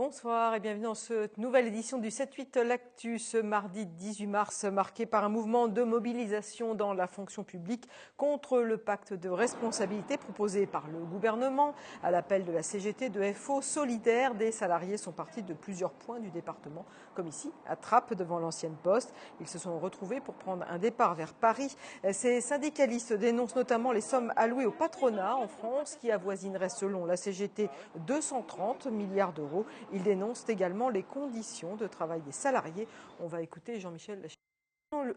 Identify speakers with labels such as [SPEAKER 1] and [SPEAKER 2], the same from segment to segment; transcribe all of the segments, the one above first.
[SPEAKER 1] Bonsoir et bienvenue dans cette nouvelle édition du 7-8 L'Actu ce mardi 18 mars, marqué par un mouvement de mobilisation dans la fonction publique contre le pacte de responsabilité proposé par le gouvernement. À l'appel de la CGT, de FO solidaire, des salariés sont partis de plusieurs points du département, comme ici, à Trappes, devant l'ancienne poste. Ils se sont retrouvés pour prendre un départ vers Paris. Ces syndicalistes dénoncent notamment les sommes allouées au patronat en France, qui avoisineraient selon la CGT 230 milliards d'euros. Ils dénoncent également les conditions de travail des salariés. On va écouter Jean-Michel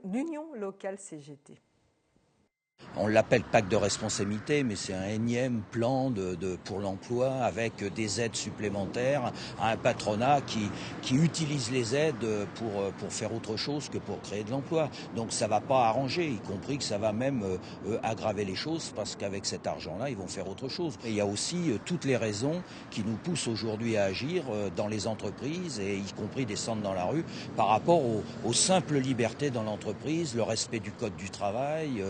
[SPEAKER 1] l'Union locale CGT.
[SPEAKER 2] On l'appelle pacte de responsabilité, mais c'est un énième plan pour l'emploi avec des aides supplémentaires à un patronat qui utilise les aides pour faire autre chose que pour créer de l'emploi. Donc ça ne va pas arranger, y compris que ça va même aggraver les choses parce qu'avec cet argent-là, ils vont faire autre chose. Et il y a aussi toutes les raisons qui nous poussent aujourd'hui à agir dans les entreprises et y compris descendre dans la rue par rapport aux simples libertés dans l'entreprise, le respect du code du travail,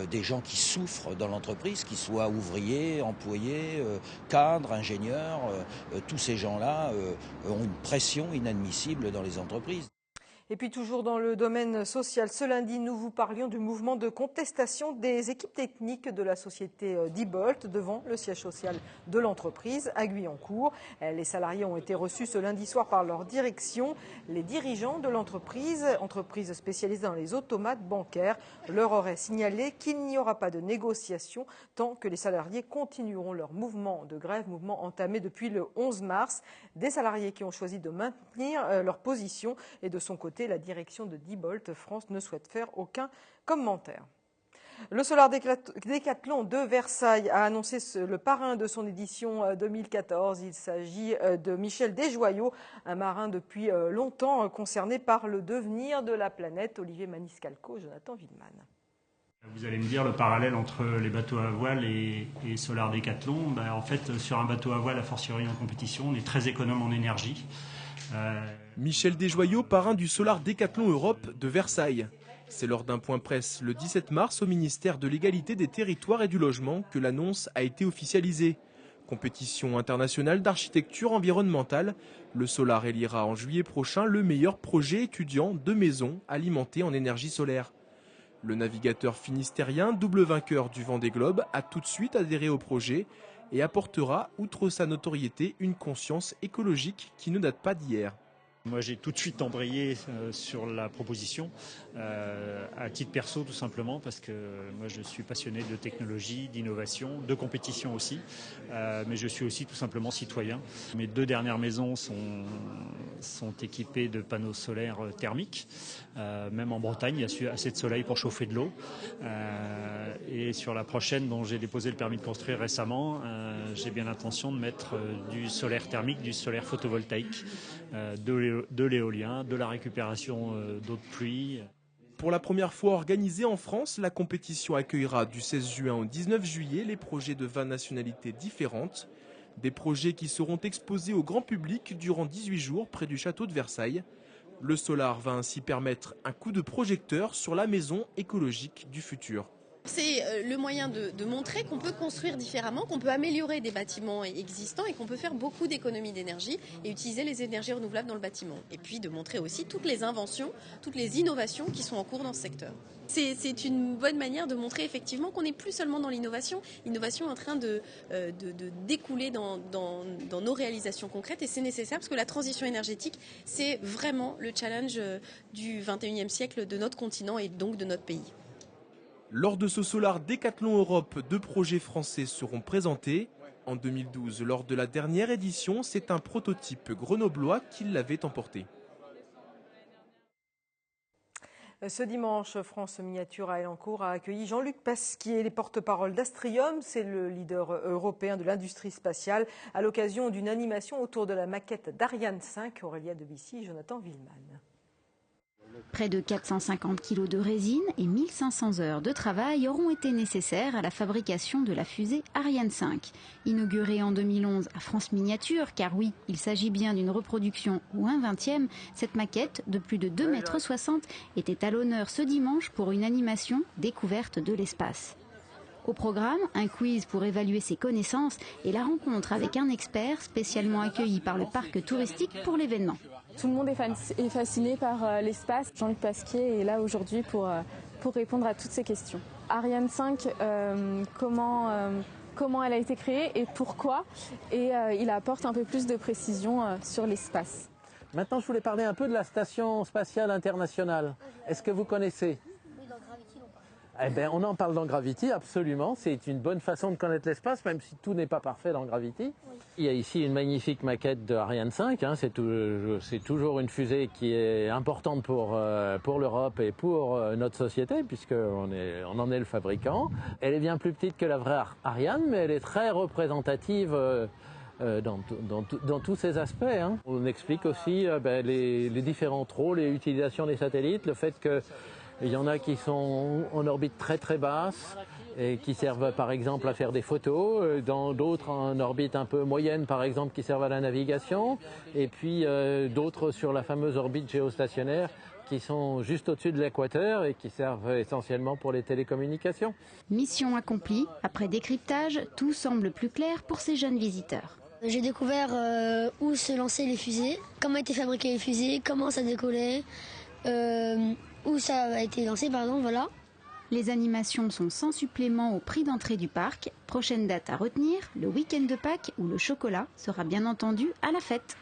[SPEAKER 2] des gens qui souffrent dans l'entreprise, qu'ils soient ouvriers, employés, cadres, ingénieurs, tous ces gens-là ont une pression inadmissible dans les entreprises.
[SPEAKER 1] Et puis toujours dans le domaine social, ce lundi, nous vous parlions du mouvement de contestation des équipes techniques de la société Diebold devant le siège social de l'entreprise à Guyancourt. Les salariés ont été reçus ce lundi soir par leur direction. Les dirigeants de l'entreprise, entreprise spécialisée dans les automates bancaires, leur auraient signalé qu'il n'y aura pas de négociation tant que les salariés continueront leur mouvement de grève, mouvement entamé depuis le 11 mars. Des salariés qui ont choisi de maintenir leur position et de son côté, la direction de Diebold France ne souhaite faire aucun commentaire. Le Solar Décathlon de Versailles a annoncé le parrain de son édition 2014. Il s'agit de Michel Desjoyaux, un marin depuis longtemps concerné par le devenir de la planète. Olivier Maniscalco, Jonathan Willeman.
[SPEAKER 3] Vous allez me dire le parallèle entre les bateaux à voile et Solar Décathlon. En fait, sur un bateau à voile, a fortiori en compétition, on est très économe en énergie.
[SPEAKER 4] Michel Desjoyaux, parrain du Solar Décathlon Europe de Versailles. C'est lors d'un point presse le 17 mars au ministère de l'Égalité des Territoires et du Logement que l'annonce a été officialisée. Compétition internationale d'architecture environnementale, le Solar élira en juillet prochain le meilleur projet étudiant de maison alimenté en énergie solaire. Le navigateur finistérien, double vainqueur du Vendée Globe, a tout de suite adhéré au projet et apportera, outre sa notoriété, une conscience écologique qui ne date pas d'hier.
[SPEAKER 3] Moi, j'ai tout de suite embrayé sur la proposition, à titre perso tout simplement, parce que moi je suis passionné de technologie, d'innovation, de compétition aussi, mais je suis aussi tout simplement citoyen. Mes 2 dernières maisons sont équipées de panneaux solaires thermiques, même en Bretagne, il y a assez de soleil pour chauffer de l'eau. Et sur la prochaine, dont j'ai déposé le permis de construire récemment, j'ai bien l'intention de mettre du solaire thermique, du solaire photovoltaïque, de l'éolien, de la récupération d'eau de pluie.
[SPEAKER 4] Pour la première fois organisée en France, la compétition accueillera du 16 juin au 19 juillet les projets de 20 nationalités différentes. Des projets qui seront exposés au grand public durant 18 jours près du château de Versailles. Le Solar va ainsi permettre un coup de projecteur sur la maison écologique du futur.
[SPEAKER 5] C'est le moyen de montrer qu'on peut construire différemment, qu'on peut améliorer des bâtiments existants et qu'on peut faire beaucoup d'économies d'énergie et utiliser les énergies renouvelables dans le bâtiment. Et puis de montrer aussi toutes les inventions, toutes les innovations qui sont en cours dans ce secteur. C'est une bonne manière de montrer effectivement qu'on n'est plus seulement dans l'innovation. L'innovation est en train de découler dans nos réalisations concrètes et c'est nécessaire parce que la transition énergétique, c'est vraiment le challenge du 21e siècle de notre continent et donc de notre pays.
[SPEAKER 4] Lors de ce Solar Décathlon Europe, 2 projets français seront présentés. En 2012, lors de la dernière édition, c'est un prototype grenoblois qui l'avait emporté.
[SPEAKER 1] Ce dimanche, France Miniature à Elancourt a accueilli Jean-Luc Pasquier, les porte-parole d'Astrium, c'est le leader européen de l'industrie spatiale, à l'occasion d'une animation autour de la maquette d'Ariane 5, Aurélia Debussy et Jonathan Willeman.
[SPEAKER 6] Près de 450 kg de résine et 1500 heures de travail auront été nécessaires à la fabrication de la fusée Ariane 5. Inaugurée en 2011 à France Miniature, car oui, il s'agit bien d'une reproduction ou un 20e, cette maquette de plus de 2,60 m était à l'honneur ce dimanche pour une animation découverte de l'espace. Au programme, un quiz pour évaluer ses connaissances et la rencontre avec un expert spécialement accueilli par le parc touristique pour l'événement.
[SPEAKER 7] Tout le monde est fasciné par l'espace. Jean-Luc Pasquier est là aujourd'hui pour répondre à toutes ces questions. Ariane 5, comment elle a été créée et pourquoi. Et il apporte un peu plus de précision sur l'espace.
[SPEAKER 8] Maintenant, je voulais parler un peu de la Station spatiale internationale. Est-ce que vous connaissez ? Eh bien, on en parle dans Gravity, absolument. C'est une bonne façon de connaître l'espace, même si tout n'est pas parfait dans Gravity. Oui. Il y a ici une magnifique maquette de Ariane 5. Hein. C'est toujours une fusée qui est importante pour l'Europe et pour notre société, puisqu'on en est le fabricant. Elle est bien plus petite que la vraie Ariane, mais elle est très représentative dans tous ces aspects. Hein. On explique aussi les différents rôles et utilisations des satellites, le fait que il y en a qui sont en orbite très très basse et qui servent par exemple à faire des photos, dans d'autres en orbite un peu moyenne par exemple qui servent à la navigation, et puis d'autres sur la fameuse orbite géostationnaire qui sont juste au-dessus de l'équateur et qui servent essentiellement pour les télécommunications.
[SPEAKER 6] Mission accomplie, après décryptage, tout semble plus clair pour ces jeunes visiteurs.
[SPEAKER 9] J'ai découvert où se lançaient les fusées, comment étaient fabriquées les fusées, comment ça décollait, où ça a été lancé, pardon, voilà.
[SPEAKER 6] Les animations sont sans supplément au prix d'entrée du parc. Prochaine date à retenir, le week-end de Pâques où le chocolat sera bien entendu à la fête.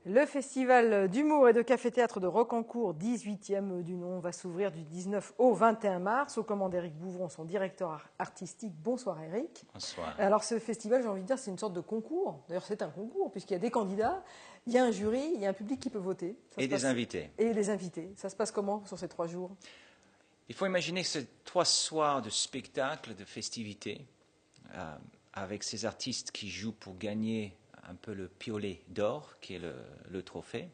[SPEAKER 1] Le festival d'humour et de café-théâtre de Rocancourt, 18e du nom, va s'ouvrir du 19 au 21 mars. Aux commandes d'Éric Bouvron, son directeur artistique. Bonsoir Éric.
[SPEAKER 2] Bonsoir.
[SPEAKER 1] Alors ce festival, j'ai envie de dire, c'est une sorte de concours. D'ailleurs, c'est un concours puisqu'il y a des candidats, il y a un jury, il y a un public qui peut voter.
[SPEAKER 2] Et des invités.
[SPEAKER 1] Et des invités. Ça se passe comment sur ces 3 jours ?
[SPEAKER 2] Il faut imaginer que c'est 3 soirs de spectacles, de festivités, avec ces artistes qui jouent pour gagner un peu le piolet d'or, qui est le trophée.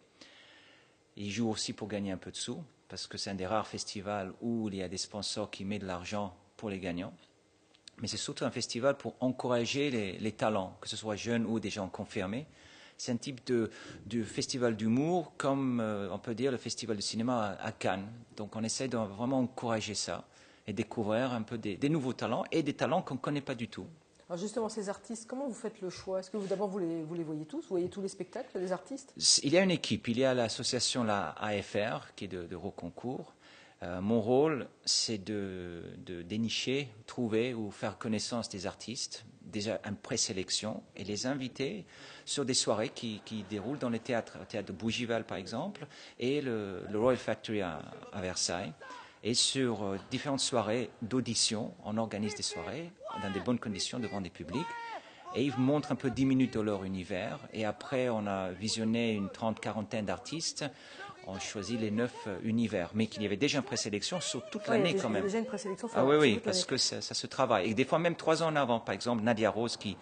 [SPEAKER 2] Ils jouent aussi pour gagner un peu de sous, parce que c'est un des rares festivals où il y a des sponsors qui mettent de l'argent pour les gagnants. Mais c'est surtout un festival pour encourager les talents, que ce soit jeunes ou des gens confirmés. C'est un type de festival d'humour, comme on peut dire le festival de cinéma à Cannes. Donc on essaie de vraiment encourager ça et découvrir un peu des nouveaux talents et des talents qu'on ne connaît pas du tout.
[SPEAKER 1] Alors justement, ces artistes, comment vous faites le choix ? Est-ce que d'abord vous les voyez tous ? Vous voyez tous les spectacles des artistes ?
[SPEAKER 2] Il y a une équipe. Il y a l'association la AFR, qui est de Rocancourt. Mon rôle, c'est de dénicher, trouver ou faire connaissance des artistes, déjà une présélection, et les inviter sur des soirées qui déroulent dans le théâtre de Bougival par exemple, et le Royal Factory à Versailles. Et sur différentes soirées d'audition, on organise des soirées dans des bonnes conditions devant des publics. Et ils montrent un peu 10 minutes de leur univers. Et après, on a visionné une 30-40 d'artistes. On choisit les 9 univers. Mais qu'il y avait déjà une présélection sur toute l'année quand même.
[SPEAKER 1] Il y a déjà une présélection.
[SPEAKER 2] Oui, parce que ça se travaille. Et des fois même 3 ans en avant. Par exemple, Nadia Rose qui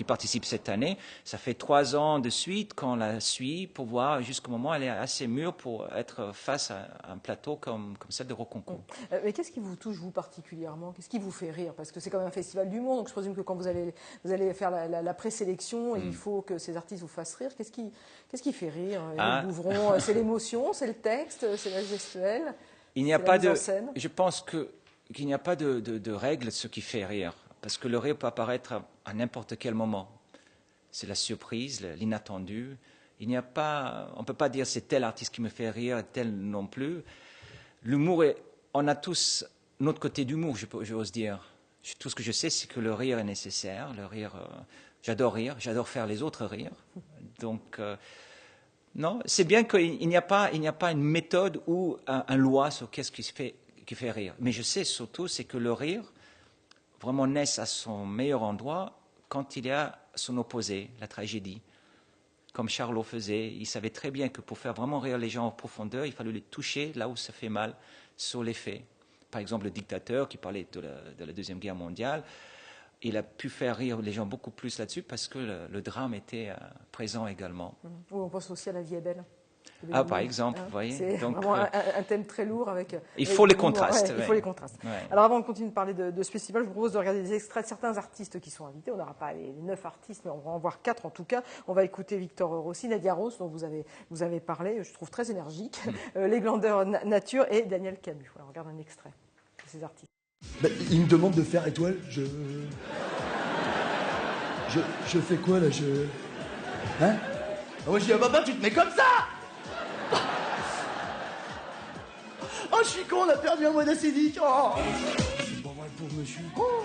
[SPEAKER 2] participe cette année, ça fait 3 ans de suite qu'on la suit pour voir jusqu'au moment où elle est assez mûre pour être face à un plateau comme celle de Rocancourt.
[SPEAKER 1] Mais qu'est-ce qui vous touche, vous, particulièrement ? Qu'est-ce qui vous fait rire ? Parce que c'est quand même un festival d'humour, donc je présume que quand vous allez faire la présélection, il faut que ces artistes vous fassent rire. Qu'est-ce qui fait rire ? Bouvron, c'est l'émotion, c'est le texte, c'est la gestuelle,
[SPEAKER 2] il n'y a pas
[SPEAKER 1] mise en scène.
[SPEAKER 2] Je pense qu'il n'y a pas de règle ce qui fait rire, parce que le rire peut apparaître à n'importe quel moment. C'est la surprise, l'inattendu. On ne peut pas dire c'est tel artiste qui me fait rire, tel non plus. L'humour, on a tous notre côté d'humour, j'ose dire. Tout ce que je sais, c'est que le rire est nécessaire. Le rire, j'adore faire les autres rire. Donc, non, c'est bien qu'il n'y a pas une méthode ou un loi sur qu'est-ce qui fait rire. Mais je sais surtout, c'est que le rire vraiment naît à son meilleur endroit quand il y a son opposé, la tragédie. Comme Charlot faisait, il savait très bien que pour faire vraiment rire les gens en profondeur, il fallait les toucher là où ça fait mal, sur les faits. Par exemple, le dictateur qui parlait de la Deuxième Guerre mondiale, il a pu faire rire les gens beaucoup plus là-dessus parce que le drame était présent également.
[SPEAKER 1] Oui, on pense aussi à La vie est belle.
[SPEAKER 2] Par exemple, vous voyez.
[SPEAKER 1] C'est vraiment un thème très lourd avec...
[SPEAKER 2] Il faut les contrastes.
[SPEAKER 1] Il faut les contrastes. Ouais. Alors avant de continuer de parler de ce festival, je vous propose de regarder des extraits de certains artistes qui sont invités. On n'aura pas les 9 artistes, mais on va en voir 4 en tout cas. On va écouter Victor Rossi, Nadia Rose, dont vous avez parlé, je trouve très énergique, les Glandeurs Nature et Daniel Camus. Voilà, on regarde un extrait de ces artistes.
[SPEAKER 10] Bah, il me demande de faire étoile, je fais quoi là, Hein? Moi je dis, ah papa, tu te mets comme ça! Oh, je suis con, on a perdu un mois d'acédique! Oh! C'est pas vrai, pauvre monsieur. Oh.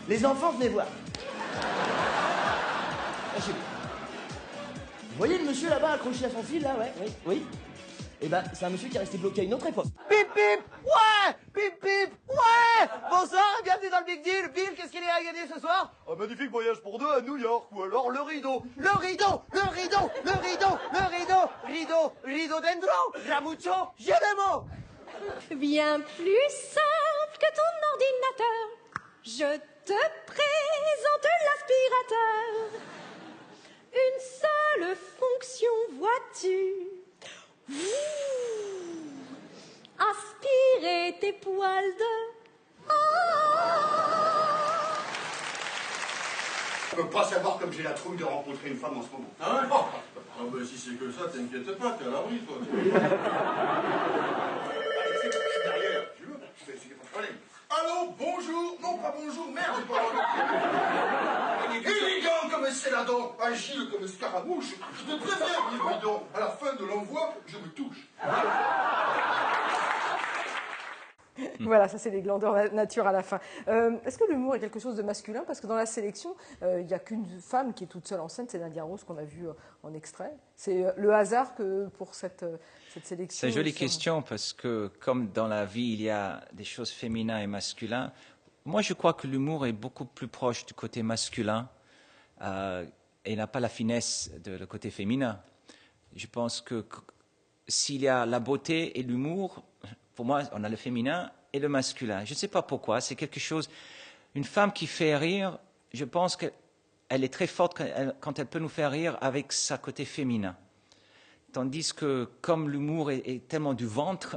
[SPEAKER 10] Les enfants, venez voir. Vous voyez le monsieur là-bas accroché à son fil, là, ouais, oui. Eh ben, c'est un monsieur qui est resté bloqué à une autre époque. Pip, pip! Ouais! Pip, pip! Ouais! Bonsoir, bienvenue dans le Big Deal. Bip, qu'est-ce qu'il y a à gagner ce soir? Un magnifique voyage pour deux à New York, ou alors le rideau. Le rideau! Le rideau! Le rideau! Le rideau! Rideau dendro! Ramucho! J'ai le mot!
[SPEAKER 11] Bien plus simple que ton ordinateur. Je te présente l'aspirateur. Une seule fonction, vois-tu? Aspirer tes poils de...
[SPEAKER 12] Je peux pas savoir comme j'ai la trouille de rencontrer une femme en ce moment.
[SPEAKER 13] Ah ouais? Ah bah si c'est que ça, t'inquiète pas, t'es à l'abri, toi.
[SPEAKER 12] Allez, c'est bon, je suis derrière. Tu veux? C'est pas de problème.
[SPEAKER 13] Allô, bonjour. Non, pas bonjour, merde, j'ai pas le... Élégant comme Céladon, agile comme Scaramouche. Je te préviens, Livridon, à la fin de l'envoi, je me touche.
[SPEAKER 1] Voilà, ça c'est les glandeurs nature à la fin. Est-ce que l'humour est quelque chose de masculin? Parce que dans la sélection, il n'y a qu'une femme qui est toute seule en scène, c'est Nadia Rose qu'on a vu en extrait. C'est le hasard que pour cette sélection.
[SPEAKER 14] C'est une jolie question parce que comme dans la vie, il y a des choses féminines et masculines. Moi, je crois que l'humour est beaucoup plus proche du côté masculin et n'a pas la finesse de le côté féminin. Je pense que s'il y a la beauté et l'humour, pour moi, on a le féminin et le masculin. Je ne sais pas pourquoi, c'est quelque chose... Une femme qui fait rire, je pense qu'elle est très forte quand elle peut nous faire rire avec sa côté féminin. Tandis que comme l'humour est tellement du ventre,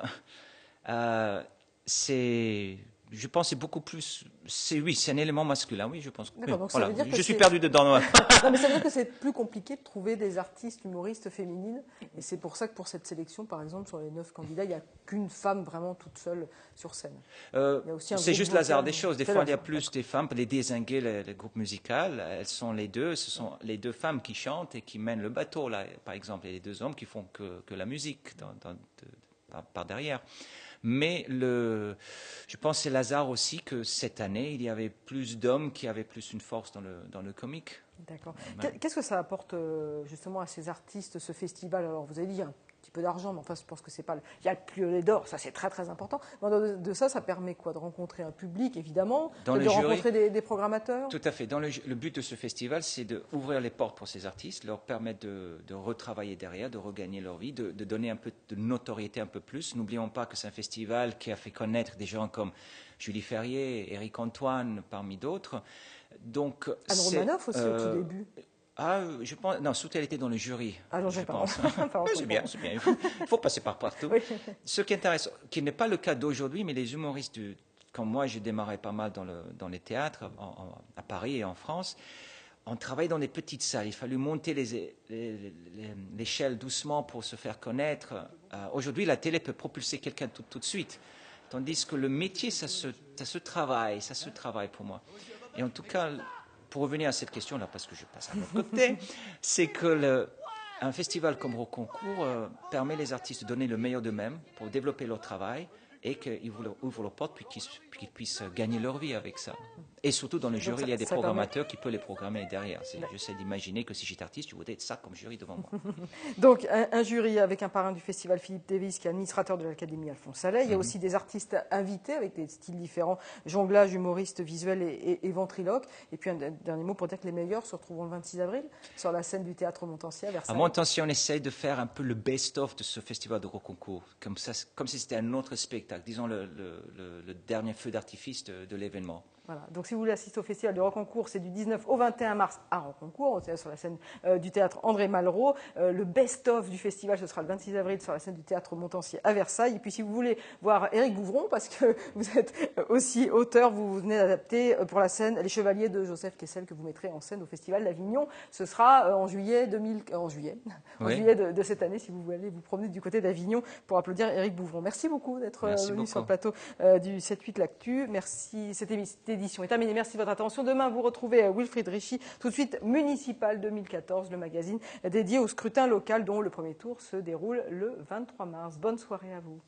[SPEAKER 14] je pense que c'est beaucoup plus... Oui, c'est un élément masculin, oui, je pense.
[SPEAKER 1] D'accord, donc
[SPEAKER 14] voilà.
[SPEAKER 1] Ça veut dire que
[SPEAKER 14] je suis perdu dedans.
[SPEAKER 1] Non, mais ça veut dire que c'est plus compliqué de trouver des artistes humoristes féminines. Et c'est pour ça que pour cette sélection, par exemple, sur les 9 candidats, il n'y a qu'une femme vraiment toute seule sur scène.
[SPEAKER 14] C'est juste l'hasard des choses. Des fois, il y a plus des femmes. Les désinguer, le groupe musical, elles sont les deux. Ce sont les deux femmes qui chantent et qui mènent le bateau, là, par exemple. Et les deux hommes qui font que la musique par derrière. Mais je pense que c'est l'hasard aussi que cette année, il y avait plus d'hommes qui avaient plus une force dans le comique.
[SPEAKER 1] D'accord. Qu'est-ce que ça apporte justement à ces artistes, ce festival? Alors vous avez dit, il y a un petit peu d'argent, mais enfin je pense que c'est pas... Il y a le Piolet d'or, ça c'est très très important. De ça, ça permet quoi? De rencontrer un public, évidemment, de rencontrer des programmateurs?
[SPEAKER 14] Tout à fait. Le but de ce festival, c'est d'ouvrir les portes pour ces artistes, leur permettre de retravailler derrière, de regagner leur vie, de donner un peu de notoriété un peu plus. N'oublions pas que c'est un festival qui a fait connaître des gens comme Julie Ferrier, Éric Antoine, parmi d'autres. Donc,
[SPEAKER 1] Anne Romanoff aussi au tout début.
[SPEAKER 14] Je pense. Non, surtout elle était dans le jury.
[SPEAKER 1] Je pense.
[SPEAKER 14] C'est bien. Il faut passer par partout. Oui. Ce qui est intéressant, qui n'est pas le cas d'aujourd'hui, mais les humoristes, quand moi j'ai démarré pas mal dans les théâtres à Paris et en France, on travaillait dans des petites salles. Il fallut monter l'échelle doucement pour se faire connaître. Aujourd'hui, la télé peut propulser quelqu'un tout de suite. Tandis que le métier, ça se travaille pour moi. Et en tout cas, pour revenir à cette question-là, parce que je passe à l'autre côté, c'est que un festival comme Roconcours permet les artistes de donner le meilleur d'eux-mêmes pour développer leur travail et qu'ils ouvrent leurs portes puis qu'ils puissent gagner leur vie avec ça. Et surtout, dans le jury, il y a des programmateurs qui peuvent les programmer derrière. J'essaie d'imaginer que si j'étais artiste, je voudrais être ça comme jury devant moi.
[SPEAKER 1] Donc, un jury avec un parrain du festival, Philippe Davis, qui est administrateur de l'Académie Alphonse Allais. Il y a aussi des artistes invités avec des styles différents, jonglage, humoriste, visuel et ventriloque. Et puis, un dernier mot pour dire que les meilleurs se retrouveront le 26 avril sur la scène du Théâtre Montansier à Versailles.
[SPEAKER 14] À Montansier, on essaye de faire un peu le best-of de ce festival de Roconcours, comme si c'était un autre spectacle, disons le dernier feu d'artifice de l'événement.
[SPEAKER 1] Voilà. Donc si vous voulez assister au festival de Rocancourt, c'est du 19 au 21 mars à Rocancourt, sur la scène du théâtre André Malraux. Le best-of du festival, ce sera le 26 avril sur la scène du théâtre Montancier à Versailles. Et puis si vous voulez voir Éric Bouvron, parce que vous êtes aussi auteur, vous venez d'adapter pour la scène Les Chevaliers de Joseph Kessel, que vous mettrez en scène au festival d'Avignon. Ce sera en juillet de cette année, si vous voulez vous promener du côté d'Avignon pour applaudir Éric Bouvron. Merci beaucoup d'être venu sur le plateau du 7-8 L'Actu. Merci, cette édition est terminée. Merci de votre attention. Demain, vous retrouvez Wilfried Richy. Tout de suite, Municipal 2014, le magazine dédié au scrutin local dont le premier tour se déroule le 23 mars. Bonne soirée à vous.